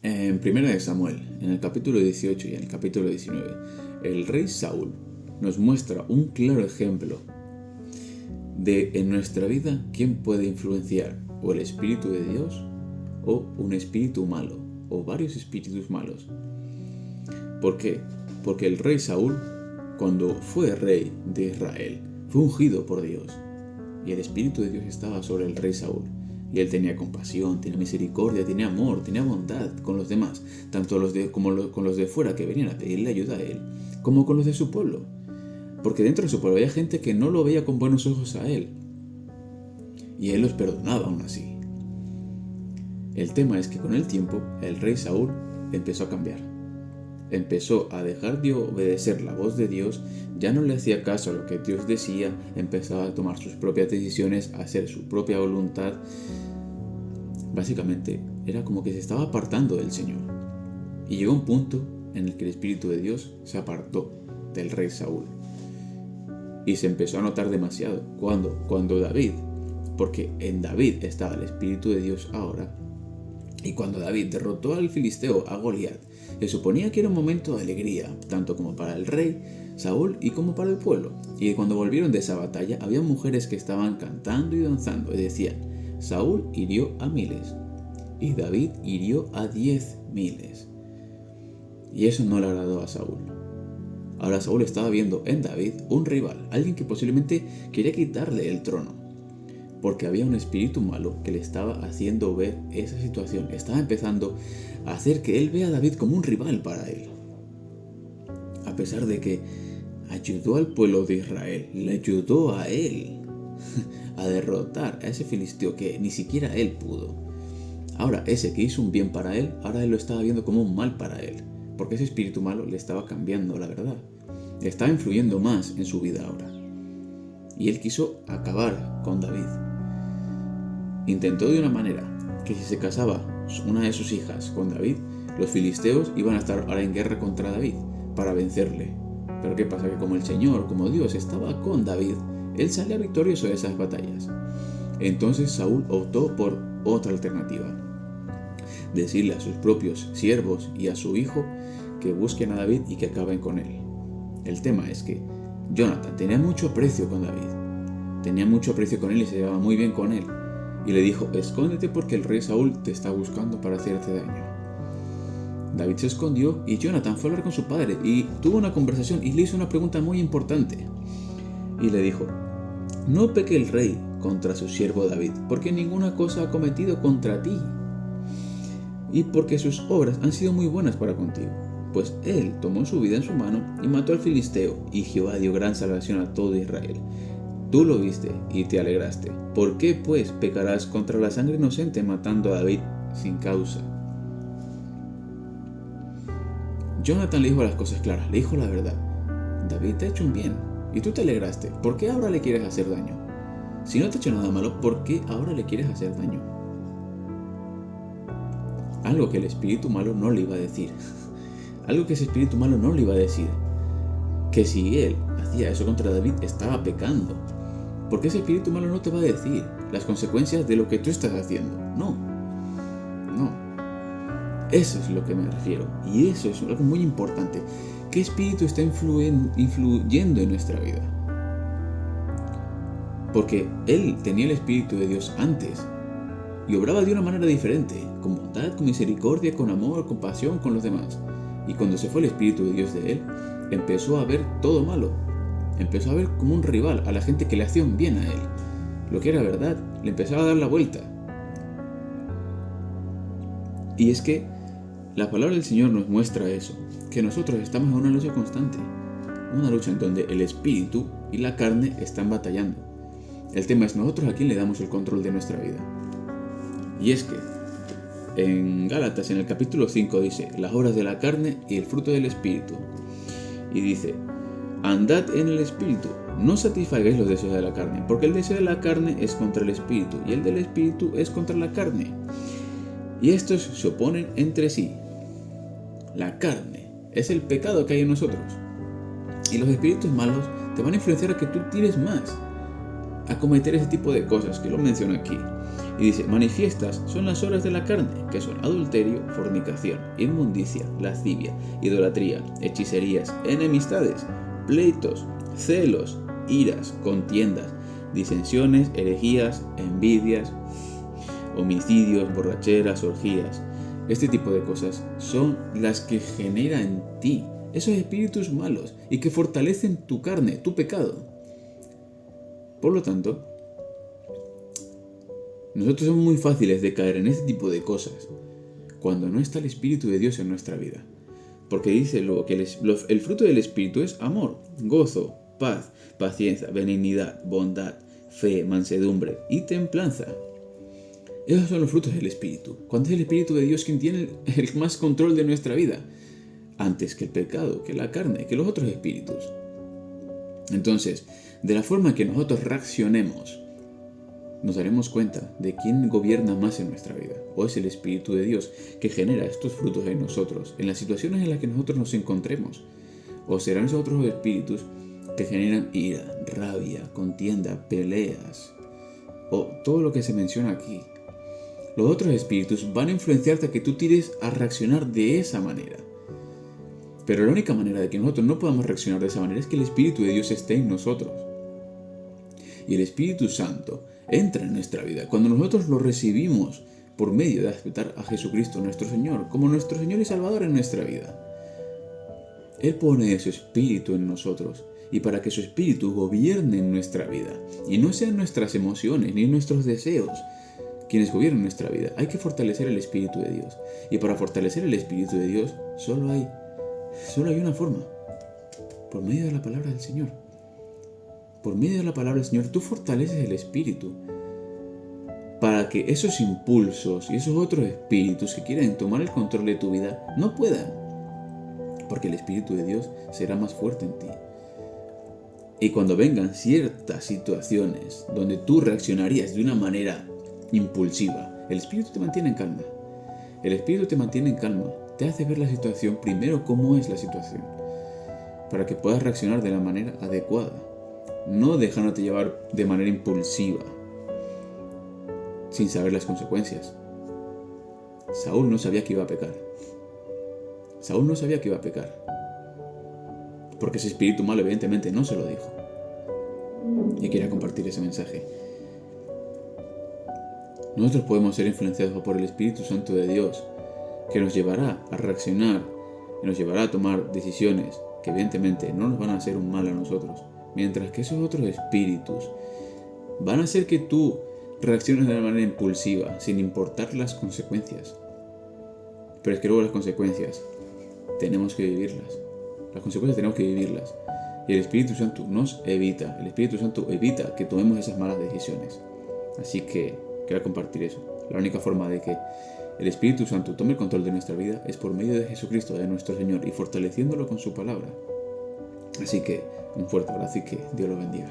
En 1 de Samuel, en el capítulo 18 y en el capítulo 19, el rey Saúl nos muestra un claro ejemplo de en nuestra vida quién puede influenciar, o el espíritu de Dios o un espíritu malo, o varios espíritus malos. ¿Por qué? Porque el rey Saúl, cuando fue rey de Israel, fue ungido por Dios, y el espíritu de Dios estaba sobre el rey Saúl. Y él tenía compasión, tenía misericordia, tenía amor, tenía bondad con los demás, tanto con los de fuera que venían a pedirle ayuda a él, como con los de su pueblo. Porque dentro de su pueblo había gente que no lo veía con buenos ojos a él. Y él los perdonaba aún así. El tema es que con el tiempo, el rey Saúl empezó a cambiar. Empezó a dejar de obedecer la voz de Dios, ya no le hacía caso a lo que Dios decía, empezaba a tomar sus propias decisiones, a hacer su propia voluntad. Básicamente, era como que se estaba apartando del Señor. Y llegó un punto en el que el Espíritu de Dios se apartó del rey Saúl. Y se empezó a notar demasiado. Cuando David, porque en David estaba el Espíritu de Dios ahora, y cuando David derrotó al filisteo, a Goliat, se suponía que era un momento de alegría, tanto como para el rey Saúl y como para el pueblo. Y cuando volvieron de esa batalla, había mujeres que estaban cantando y danzando y decían: Saúl hirió a miles y David hirió a 10,000. Y eso no le agradó a Saúl. Ahora Saúl estaba viendo en David un rival, alguien que posiblemente quería quitarle el trono, porque había un espíritu malo que le estaba haciendo ver esa situación. Estaba empezando a hacer que él vea a David como un rival para él. A pesar de que ayudó al pueblo de Israel, le ayudó a él a derrotar a ese filisteo que ni siquiera él pudo. Ahora, ese que hizo un bien para él, ahora él lo estaba viendo como un mal para él, porque ese espíritu malo le estaba cambiando la verdad. Le estaba influyendo más en su vida ahora. Y él quiso acabar con David. Intentó de una manera que si se casaba una de sus hijas con David, los filisteos iban a estar ahora en guerra contra David para vencerle. Pero ¿qué pasa? Que como el Señor, como Dios estaba con David, él salía victorioso de esas batallas. Entonces Saúl optó por otra alternativa: decirle a sus propios siervos y a su hijo que busquen a David y que acaben con él. El tema es que Jonathan tenía mucho aprecio con David, tenía mucho aprecio con él y se llevaba muy bien con él, y le dijo: escóndete porque el rey Saúl te está buscando para hacerte daño. David se escondió y Jonathan fue a hablar con su padre y tuvo una conversación y le hizo una pregunta muy importante. Y le dijo: no peque el rey contra su siervo David, porque ninguna cosa ha cometido contra ti, y porque sus obras han sido muy buenas para contigo. Pues él tomó su vida en su mano y mató al filisteo, y Jehová dio gran salvación a todo Israel. Tú lo viste y te alegraste. ¿Por qué pues pecarás contra la sangre inocente matando a David sin causa? Jonathan le dijo las cosas claras, le dijo la verdad. David te ha hecho un bien y tú te alegraste. ¿Por qué ahora le quieres hacer daño? Si no te ha hecho nada malo, ¿por qué ahora le quieres hacer daño? Algo que el espíritu malo no le iba a decir. Algo que ese espíritu malo no le iba a decir. Que si él hacía eso contra David, estaba pecando. Porque ese espíritu malo no te va a decir las consecuencias de lo que tú estás haciendo. No. Eso es lo que me refiero. Y eso es algo muy importante. ¿Qué espíritu está influyendo en nuestra vida? Porque él tenía el espíritu de Dios antes y obraba de una manera diferente, con bondad, con misericordia, con amor, con pasión con los demás. Y cuando se fue el espíritu de Dios de él, empezó a ver todo malo. Empezó a ver como un rival a la gente que le hacía un bien a él. Lo que era verdad, le empezaba a dar la vuelta. Y es que la palabra del Señor nos muestra eso, que nosotros estamos en una lucha constante, una lucha en donde el espíritu y la carne están batallando. El tema es nosotros a quién le damos el control de nuestra vida. Y es que en Gálatas, en el capítulo 5, dice: las obras de la carne y el fruto del espíritu. Y dice: andad en el espíritu, no satisfagáis los deseos de la carne, porque el deseo de la carne es contra el espíritu, y el del espíritu es contra la carne. Y estos se oponen entre sí. La carne es el pecado que hay en nosotros. Y los espíritus malos te van a influenciar a que tú tires más a cometer ese tipo de cosas que lo menciono aquí. Y dice, manifiestas son las obras de la carne, que son adulterio, fornicación, inmundicia, lascivia, idolatría, hechicerías, enemistades, pleitos, celos, iras, contiendas, disensiones, herejías, envidias, homicidios, borracheras, orgías. Este tipo de cosas son las que genera en ti esos espíritus malos y que fortalecen tu carne, tu pecado. Por lo tanto, nosotros somos muy fáciles de caer en este tipo de cosas cuando no está el Espíritu de Dios en nuestra vida. Porque dice luego que el fruto del Espíritu es amor, gozo, paz, paciencia, benignidad, bondad, fe, mansedumbre y templanza. Esos son los frutos del Espíritu. Cuando es el Espíritu de Dios quien tiene el más control de nuestra vida, antes que el pecado, que la carne, que los otros espíritus. Entonces, de la forma que nosotros reaccionemos, nos daremos cuenta de quién gobierna más en nuestra vida. O es el Espíritu de Dios que genera estos frutos en nosotros, en las situaciones en las que nosotros nos encontremos. O serán esos otros espíritus que generan ira, rabia, contienda, peleas, o todo lo que se menciona aquí. Los otros espíritus van a influenciarte a que tú tires a reaccionar de esa manera. Pero la única manera de que nosotros no podamos reaccionar de esa manera es que el Espíritu de Dios esté en nosotros. Y el Espíritu Santo entra en nuestra vida cuando nosotros lo recibimos por medio de aceptar a Jesucristo nuestro Señor como nuestro Señor y Salvador en nuestra vida. Él pone su Espíritu en nosotros, y para que su Espíritu gobierne en nuestra vida y no sean nuestras emociones ni nuestros deseos quienes gobiernan nuestra vida, hay que fortalecer el Espíritu de Dios. Y para fortalecer el Espíritu de Dios solo hay una forma: por medio de la palabra del Señor. Por medio de la palabra del Señor tú fortaleces el Espíritu para que esos impulsos y esos otros espíritus que quieren tomar el control de tu vida no puedan, porque el Espíritu de Dios será más fuerte en ti. Y cuando vengan ciertas situaciones donde tú reaccionarías de una manera impulsiva, el Espíritu te mantiene en calma. El Espíritu te mantiene en calma, te hace ver la situación primero cómo es la situación, para que puedas reaccionar de la manera adecuada, no dejándote llevar de manera impulsiva, sin saber las consecuencias. Saúl no sabía que iba a pecar. Saúl no sabía que iba a pecar, porque ese espíritu malo evidentemente no se lo dijo. Y quería compartir ese mensaje. Nosotros podemos ser influenciados por el Espíritu Santo de Dios, que nos llevará a reaccionar, que nos llevará a tomar decisiones que evidentemente no nos van a hacer un mal a nosotros, mientras que esos otros espíritus van a hacer que tú reacciones de una manera impulsiva, sin importar las consecuencias. Pero es que luego las consecuencias tenemos que vivirlas. Las consecuencias tenemos que vivirlas. Y el Espíritu Santo nos evita. El Espíritu Santo evita que tomemos esas malas decisiones. Así que quiero compartir eso. La única forma de que el Espíritu Santo tome el control de nuestra vida es por medio de Jesucristo, de nuestro Señor, y fortaleciéndolo con su palabra. Así que un fuerte abrazo y que Dios lo bendiga.